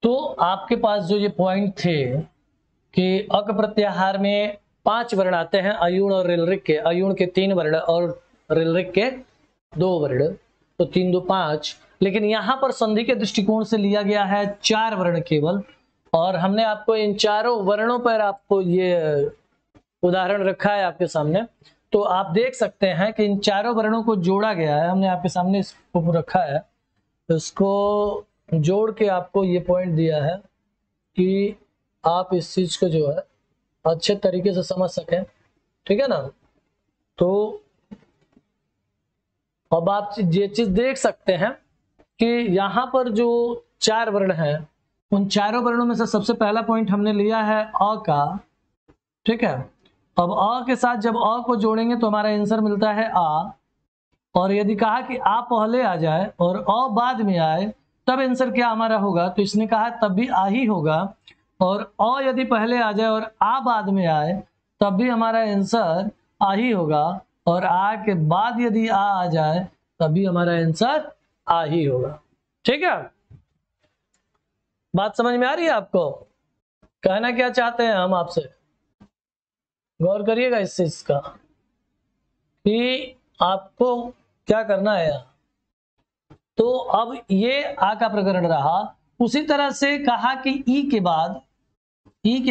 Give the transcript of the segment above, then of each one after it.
तो आपके पास जो ये पॉइंट थे कि अक प्रत्याहार में 5 वर्ण आते हैं, अयुण और ऋलऋक के, अयुण के 3 वर्ण और ऋलऋक के 2 वर्ण, तो 3 2 5। लेकिन यहां पर संधि के दृष्टिकोण से लिया गया है 4 वर्ण केवल, और हमने आपको इन चारों वर्णों पर आपको ये उदाहरण रखा है आपके सामने। तो आप देख सकते हैं कि इन चारों वर्णों को जोड़ा गया है, हमने आपके सामने इसको रखा है, इसको जोड़ के आपको ये पॉइंट दिया है कि आप इस चीज को जो है अच्छे तरीके से समझ सकें, ठीक है ना। तो अब आप ये चीज देख सकते हैं कि यहाँ पर जो 4 वर्ण हैं, उन चारों वर्णों में से सबसे पहला पॉइंट हमने लिया है अ का, ठीक है। अब अ के साथ जब अ को जोड़ेंगे तो हमारा आंसर मिलता है आ, और यदि कहा कि आ पहले आ जाए और अ बाद में आए तब आंसर क्या हमारा होगा, तो इसने कहा तब भी आ ही होगा, और अ यदि पहले आ जाए और आ बाद में आए तब भी हमारा आंसर आ ही होगा, और आ के बाद यदि आ जाए तब भी हमारा आंसर आ ही होगा। ठीक है, बात समझ में आ रही है आपको? कहना क्या चाहते हैं हम आपसे, गौर करिएगा इस चीज का कि आपको क्या करना है। तो अब ये आ का प्रकरण रहा। उसी तरह से कहा कि ई के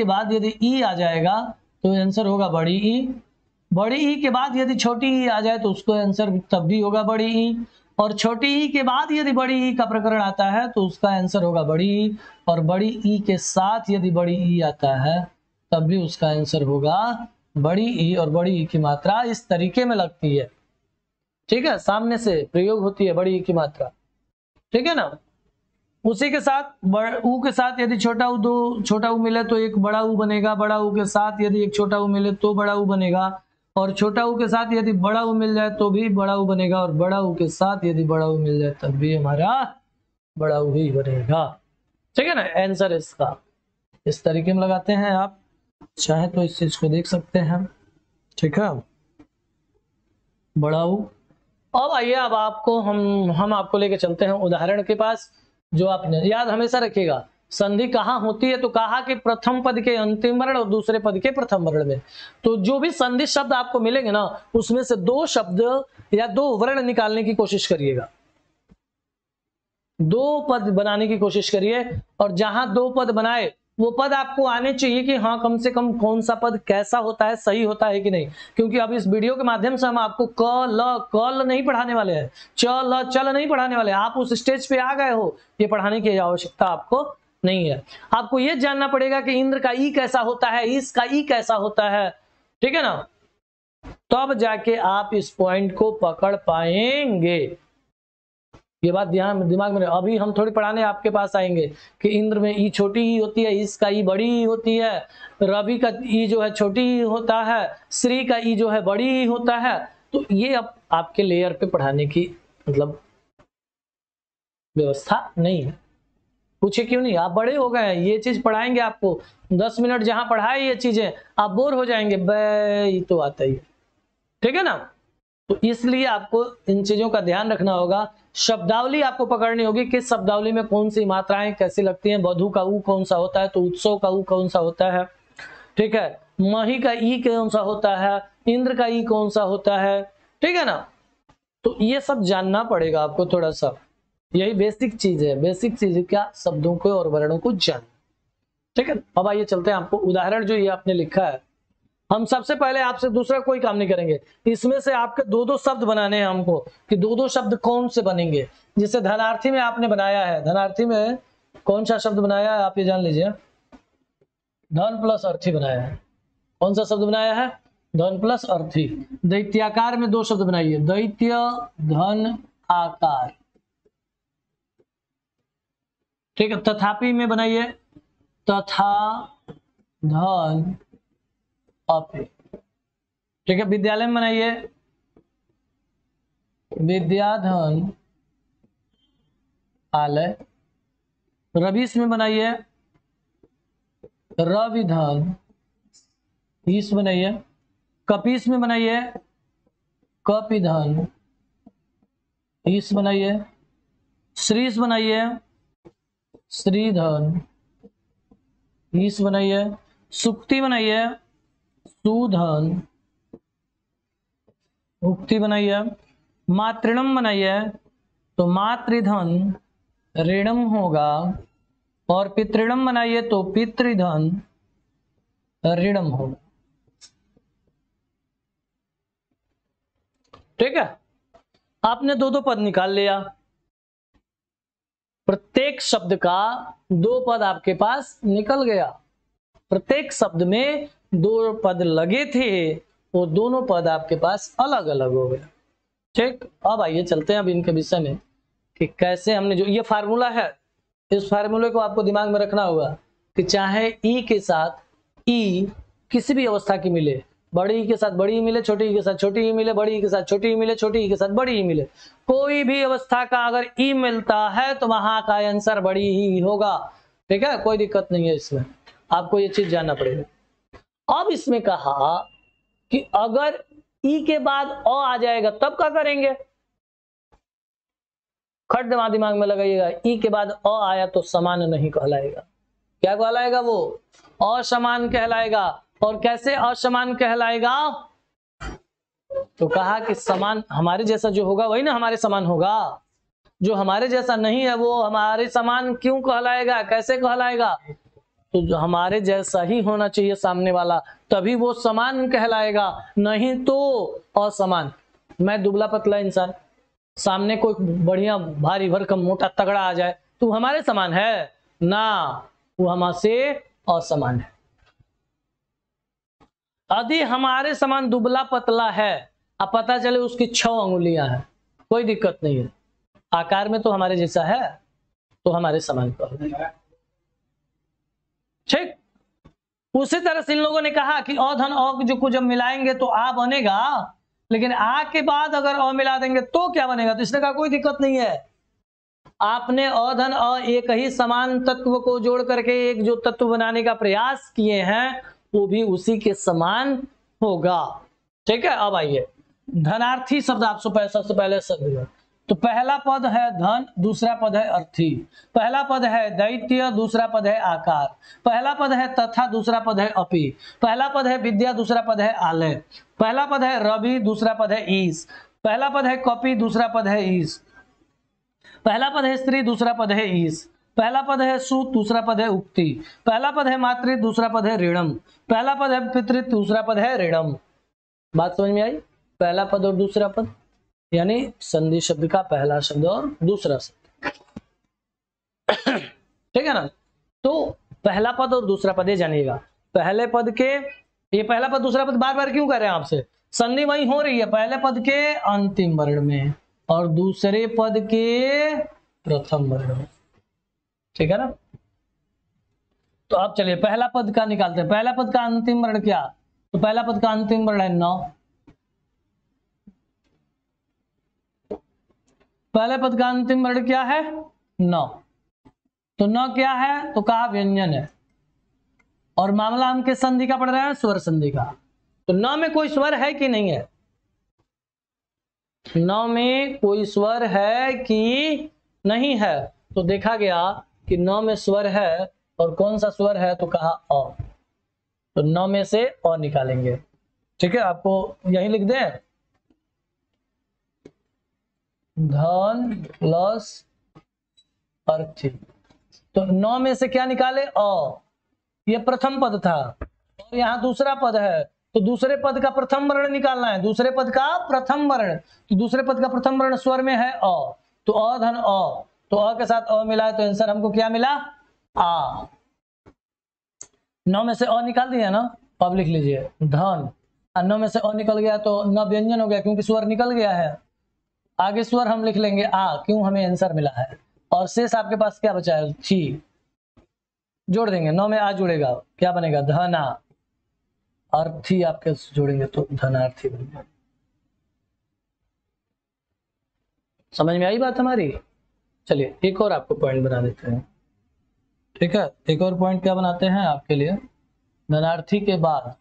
बाद यदि ई आ जाएगा तो आंसर होगा बड़ी ई, बड़ी ई के बाद यदि छोटी ई आ जाए तो उसको आंसर तब भी होगा बड़ी ई, और छोटी ई के बाद यदि बड़ी ई का प्रकरण आता है तो उसका आंसर होगा बड़ी ई, और बड़ी ई के साथ यदि बड़ी ई आता है तब भी उसका आंसर होगा बड़ी ई, और बड़ी ई की मात्रा इस तरीके में लगती है, ठीक है, सामने से प्रयोग होती है बड़ी ई की मात्रा, ठीक है ना। उसी के साथ ऊ के साथ यदि छोटा ऊ, दो छोटा ऊ मिले तो एक बड़ा ऊ बनेगा, बड़ा ऊ के साथ यदि एक छोटा ऊ मिले तो बड़ा ऊ बनेगा, और छोटा ऊ के साथ यदि बड़ा ऊ मिल जाए तो भी बड़ा ऊ बनेगा, और बड़ा ऊ के साथ यदि बड़ा ऊ मिल जाए तब भी हमारा बड़ा ऊ ही बनेगा, ठीक है ना। आंसर इसका इस तरीके में लगाते हैं, आप चाहे तो इस चीज को देख सकते हैं, ठीक है। बड़ा ऊ। अब आइए, अब आपको हम आपको लेके चलते हैं उदाहरण के पास, जो आपने याद हमेशा रखिएगा। संधि कहाँ होती है, तो कहा कि प्रथम पद के अंतिम वर्ण और दूसरे पद के प्रथम वर्ण में। तो जो भी संधि शब्द आपको मिलेंगे ना, उसमें से 2 शब्द या 2 वर्ण निकालने की कोशिश करिएगा, 2 पद बनाने की कोशिश करिए, और जहां 2 पद बनाए वो पद आपको आने चाहिए कि हाँ कम से कम कौन सा पद कैसा होता है, सही होता है कि नहीं। क्योंकि अब इस वीडियो के माध्यम से हम आपको क ल नहीं पढ़ाने वाले हैं, च ल चल नहीं पढ़ाने वाले हैं। आप उस स्टेज पे आ गए हो, ये पढ़ाने की आवश्यकता आपको नहीं है। आपको ये जानना पड़ेगा कि इंद्र का ई कैसा होता है, इसका ई कैसा होता है, ठीक है ना। तब जाके आप इस पॉइंट को पकड़ पाएंगे। ये बात ध्यान दिमाग में रहे। अभी हम थोड़ी पढ़ाने आपके पास आएंगे कि इंद्र में ई छोटी ही होती है, इसका ई बड़ी ही होती है, रवि का ई जो है छोटी ही होता है, श्री का ई जो है बड़ी ही होता है। तो ये अब आपके लेयर पे पढ़ाने की मतलब व्यवस्था नहीं है। पूछे क्यों नहीं, आप बड़े हो गए हैं, ये चीज पढ़ाएंगे आपको 10 मिनट जहां पढ़ाए ये चीजें आप बोर हो जाएंगे, ये तो आता ही है, ठीक है ना। तो इसलिए आपको इन चीजों का ध्यान रखना होगा। शब्दावली आपको पकड़नी होगी, किस शब्दावली में कौन सी मात्राएं कैसी लगती हैं। वधु का ऊ कौन सा होता है, तो उत्सव का ऊ कौन सा होता है, ठीक है। मही का ई कौन सा होता है, इंद्र का ई कौन सा होता है, ठीक है ना। तो ये सब जानना पड़ेगा आपको थोड़ा सा, यही बेसिक चीज है। बेसिक चीज है क्या, शब्दों को और वर्णों को जानना, ठीक है। अब आइए चलते हैं आपको उदाहरण जो ये आपने लिखा है। हम सबसे पहले आपसे दूसरा कोई काम नहीं करेंगे, इसमें से आपके 2-2 शब्द बनाने हैं हमको, कि 2-2 शब्द कौन से बनेंगे। जैसे धनार्थी में आपने बनाया है, धनार्थी में कौन सा शब्द बनाया है आप ये जान लीजिए, धन प्लस अर्थी बनाया है। कौन सा शब्द बनाया है, धन प्लस अर्थी। दैत्याकार में 2 शब्द बनाइए, दैत्य धन आकार, ठीक है। तथापि में बनाइए तथा धन अपि, ठीक है। विद्यालय में बनाइए विद्याधन आलय। रवीश में बनाइए रविधन ईश बनाइए। कपीस में बनाइए कपिधन ईश बनाइए। श्रीश बनाइए श्रीधन, ईस बनाइए, सुक्ति बनाइए, सुधन, उक्ति बनाइए, मातृणम बनाइए, तो मातृधन ऋणम होगा, और पितृणम बनाइए तो पितृधन ऋणम होगा। ठीक है, आपने दो दो पद निकाल लिया, प्रत्येक शब्द का दो पद आपके पास निकल गया, प्रत्येक शब्द में दो पद लगे थे, वो दोनों पद आपके पास अलग अलग हो गए। ठीक, अब आइए चलते हैं अब इनके विषय में कि कैसे हमने जो ये फार्मूला है, इस फार्मूले को आपको दिमाग में रखना होगा कि चाहे ई के साथ ई किसी भी अवस्था की मिले, बड़ी ई के साथ बड़ी ई मिले, छोटी ई के साथ छोटी ई मिले, बड़ी ई के साथ छोटी ई मिले, छोटी ई के साथ बड़ी ई मिले, कोई भी अवस्था का अगर ई मिलता है तो वहां का आंसर बड़ी ही होगा। ठीक है, कोई दिक्कत नहीं है इसमें, आपको ये चीज जानना पड़ेगा। अब इसमें कहा कि अगर ई के बाद अ आ जाएगा तब क्या करेंगे, खट दिमाग में लगाइएगा, ई के बाद अ आया तो समान नहीं कहलाएगा, क्या कहलाएगा, वो असमान कहलाएगा। और कैसे असमान कहलाएगा, तो कहा कि समान हमारे जैसा जो होगा वही ना हमारे समान होगा, जो हमारे जैसा नहीं है वो हमारे समान क्यों कहलाएगा, कैसे कहलाएगा, तो जो हमारे जैसा ही होना चाहिए सामने वाला, तभी वो समान कहलाएगा, नहीं तो असमान। मैं दुबला पतला इंसान, सामने कोई बढ़िया भारी भरकम मोटा तगड़ा आ जाए तो हमारे समान है ना, वो हमसे असमान है। यदि हमारे समान दुबला पतला है, अब पता चले उसकी 6 अंगुलियां हैं, कोई दिक्कत नहीं है, आकार में तो हमारे जैसा है तो हमारे समान कहलाएगा। ठीक, उसी तरह से इन लोगों ने कहा कि अ धन अ जो को जब मिलाएंगे तो आ बनेगा, लेकिन आ के बाद अगर अ मिला देंगे तो क्या बनेगा, तो इसने कहा कोई दिक्कत नहीं है, आपने अ धन अ एक ही समान तत्व को जोड़ करके एक जो तत्व बनाने का प्रयास किए हैं वो भी उसी के समान होगा। ठीक है, अब आइए धनार्थी शब्द आप सबसे पहले शब्द, तो पहला पद है धन, दूसरा पद है अर्थी, पहला पद है दैत्य, दूसरा पद है आकार, पहला पद है तथा, दूसरा पद है अपि, पहला पद है विद्या, दूसरा पद है आलय, पहला पद है रवि, दूसरा पद है ईस, पहला पद है कपि, दूसरा पद है ईस, पहला पद है स्त्री, दूसरा पद है ईस, पहला पद है सूत, दूसरा पद है उक्ति, पहला पद है मातृ, दूसरा पद है ऋणम, पहला पद है पितृ, दूसरा पद है ऋणम। बात समझ में आई, पहला पद और दूसरा पद यानी संधि शब्द का पहला शब्द और दूसरा शब्द। ठीक है ना, तो पहला पद और दूसरा पद ये जानिएगा, पहले पद के, ये पहला पद दूसरा पद बार बार क्यों कह रहे हैं आपसे, संधि वही हो रही है पहले पद के अंतिम वर्ण में और दूसरे पद के प्रथम वर्ण में। ठीक है ना, तो अब चलिए पहला पद का निकालते हैं, पहला पद का अंतिम वर्ण क्या, तो पहला पद का अंतिम वर्ण है न, पहले पद का अंतिम वर्ण क्या है न, तो न क्या है, तो कहा व्यंजन है, और मामला हम किस संधि का पढ़ रहे हैं, स्वर संधि का, तो न में कोई स्वर है कि नहीं है, न में कोई स्वर है कि नहीं है, तो देखा गया कि न में स्वर है, और कौन सा स्वर है, तो कहा अ, तो न में से अ निकालेंगे। ठीक है, आपको यही लिख दें, धन प्लस अर्थी, तो 9 में से क्या निकाले अ, ये प्रथम पद था और यहाँ दूसरा पद है, तो दूसरे पद का प्रथम वर्ण निकालना है, दूसरे पद का प्रथम वर्ण, तो दूसरे पद का प्रथम वर्ण स्वर में है अ, तो अ धन अ, तो अ के साथ अ मिला है तो आंसर हमको क्या मिला आ। 9 में से अ निकाल दिया ना, अब लिख लीजिए धन, 9 में से अ निकल गया तो न व्यंजन हो गया क्योंकि स्वर निकल गया है, आगे स्वर हम लिख लेंगे आ, क्यों हमें आंसर मिला है, और शेष आपके पास क्या बचा है थी, जोड़ देंगे 9 में आ जुड़ेगा क्या बनेगा धना, अर्थी आपके जोड़ेंगे तो धनार्थी बन गया। समझ में आई बात हमारी, चलिए एक और आपको पॉइंट बना देते हैं। ठीक है, एक और पॉइंट क्या बनाते हैं आपके लिए, धनार्थी के बाद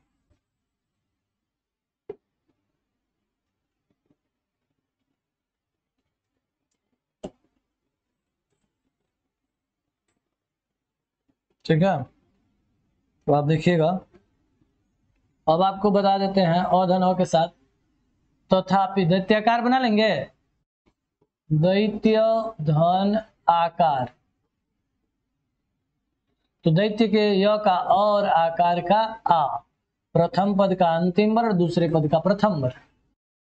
ठीक है, तो आप देखिएगा। अब आपको बता देते हैं अ धन अ के साथ तथापि दैत्याकार बना लेंगे, दैत्य धन आकार। तो दैत्य के य का और आकार का आ, प्रथम पद का अंतिम वर्ग, दूसरे पद का प्रथम वर्ग।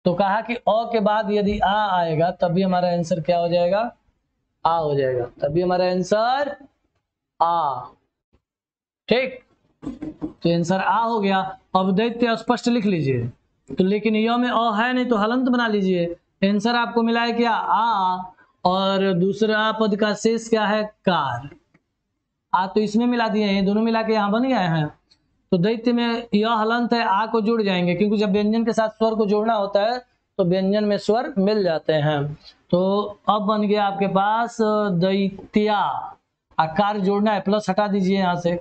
तो कहा कि अ के बाद यदि आ आएगा तब भी हमारा आंसर क्या हो जाएगा, आ हो जाएगा, तभी हमारा आंसर आ। ठीक, तो आंसर आ हो गया। अब दैत्य स्पष्ट लिख लीजिए, तो लेकिन य में अ है नहीं तो हलंत बना लीजिए। आंसर आपको मिला है क्या, आ, और दूसरा पद का शेष क्या है, कार। आ तो इसमें मिला दिए हैं, दोनों मिला के यहाँ बन गए हैं। तो दैत्य में यह हलंत है, आ को जुड़ जाएंगे, क्योंकि जब व्यंजन के साथ स्वर को जोड़ना होता है तो व्यंजन में स्वर मिल जाते हैं। तो अब बन गया आपके पास दैत्या, आकार जोड़ना है, प्लस हटा दीजिए यहां से,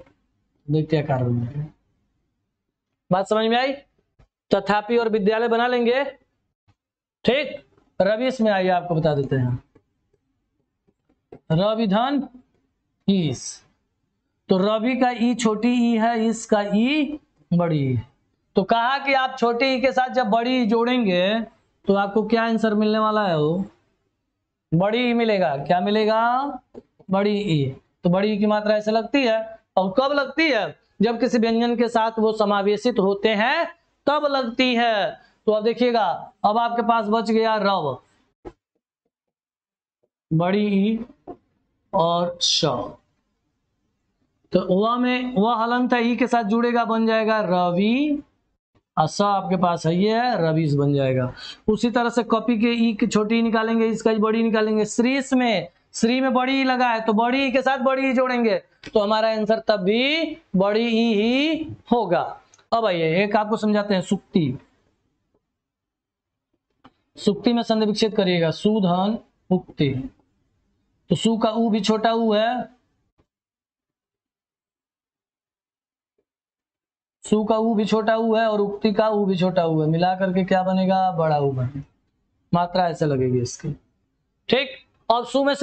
दैत्याकार बन गया। बात समझ में आई। तथापि और विद्यालय बना लेंगे। ठीक, रवि इसमें आइए आपको बता देते हैं, रवि धन ईस। तो रवि का ई छोटी ई है, इसका ई बड़ी ई। तो कहा कि आप छोटी ई के साथ जब बड़ी ई जोड़ेंगे तो आपको क्या आंसर मिलने वाला है, वो बड़ी ई मिलेगा। क्या मिलेगा, बड़ी ई। तो बड़ी ई की मात्रा ऐसे लगती है, और कब लगती है, जब किसी व्यंजन के साथ वो समावेशित होते हैं तब लगती है। तो अब देखिएगा, अब आपके पास बच गया रव, बड़ी ई और श। तो व में वह हलंत है, ई के साथ जुड़ेगा, बन जाएगा रवि। स आपके पास है, ये है रवीस बन जाएगा। उसी तरह से कॉपी के ई की छोटी निकालेंगे, इसका बड़ी निकालेंगे। श्रीस में, श्री में बड़ी ई लगा है तो बड़ी ई के साथ बड़ी ई जोड़ेंगे, तो हमारा आंसर तब भी बड़ी ई ही होगा। अब आइए एक आपको समझाते हैं, सुक्ति। सुक्ति में संधि विच्छेद करिएगा, सुधन उक्ति। तो सु का उ भी छोटा उ है, सु का उ भी छोटा उ है, और उक्ति का उ भी छोटा उ है, मिला करके क्या बनेगा, बड़ा उ बनेगा। मात्रा ऐसे लगेगी इसकी। ठीक, और सु में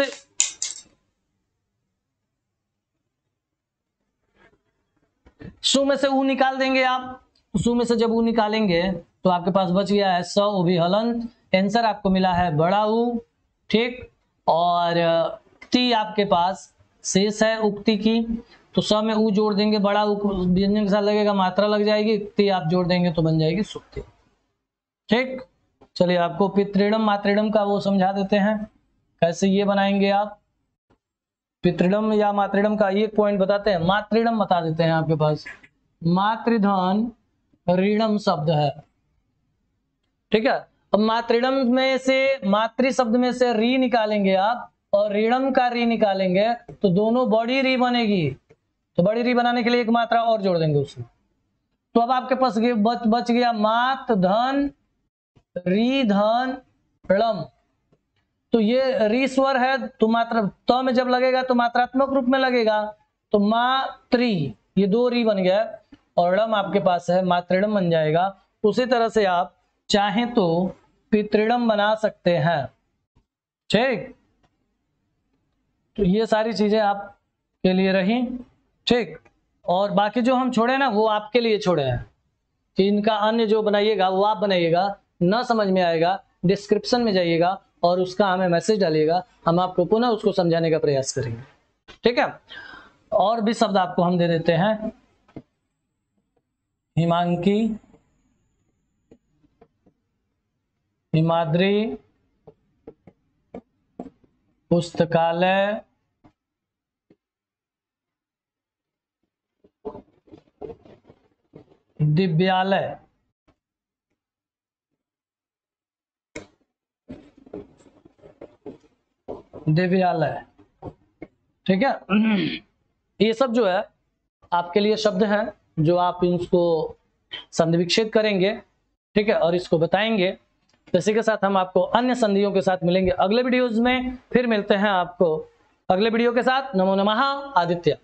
से उ निकाल देंगे आप। सु में से जब उ निकालेंगे तो आपके पास बच गया है स, उ भी हलंत। आंसर आपको मिला है बड़ा उ। ठीक, और उक्ति आपके पास शेष है उक्ति की, तो स में उ जोड़ देंगे, बड़ा उ व्यंजन के साथ लगेगा, मात्रा लग जाएगी, उक्ति आप जोड़ देंगे तो बन जाएगी सुक्ति। ठीक, चलिए आपको पितृणम मातृणम का वो समझा देते हैं, कैसे ये बनाएंगे आप। पितृणम या मातृणम का एक पॉइंट बताते हैं, मातृणम बता देते हैं आपके पास। मातृधन ऋणम शब्द है, ठीक है। अब मातृणम में से, मातृ शब्द में से री निकालेंगे आप, और ऋणम का री निकालेंगे, तो दोनों बड़ी री बनेगी। तो बड़ी री बनाने के लिए एक मात्रा और जोड़ देंगे उसमें। तो अब आपके पास बच गया मात धन री धन णम। तो ये री स्वर है, तो मात्रा तो में जब लगेगा तो मात्रात्मक रूप में लगेगा, तो मात्री, ये दो री बन गया, और णम आपके पास है, मातृणम बन जाएगा। उसी तरह से आप चाहें तो पितृणम बना सकते हैं। ठीक, तो ये सारी चीजें आपके लिए रही। ठीक, और बाकी जो हम छोड़े ना वो आपके लिए छोड़े हैं, कि इनका अन्य जो बनाइएगा वो आप बनाइएगा। ना समझ में आएगा डिस्क्रिप्शन में जाइएगा और उसका हमें मैसेज डालिएगा, हम आपको पुनः उसको समझाने का प्रयास करेंगे। ठीक है, और भी शब्द आपको हम दे देते हैं, हिमांकी, हिमाद्री, पुस्तकालय, दिव्यालय, दिव्यालय। ठीक है, ये सब जो है आपके लिए शब्द हैं, जो आप इसको संधि विच्छेद करेंगे। ठीक है, और इसको बताएंगे। इसी के साथ हम आपको अन्य संधियों के साथ मिलेंगे अगले वीडियोज में। फिर मिलते हैं आपको अगले वीडियो के साथ। नमो नमः आदित्य।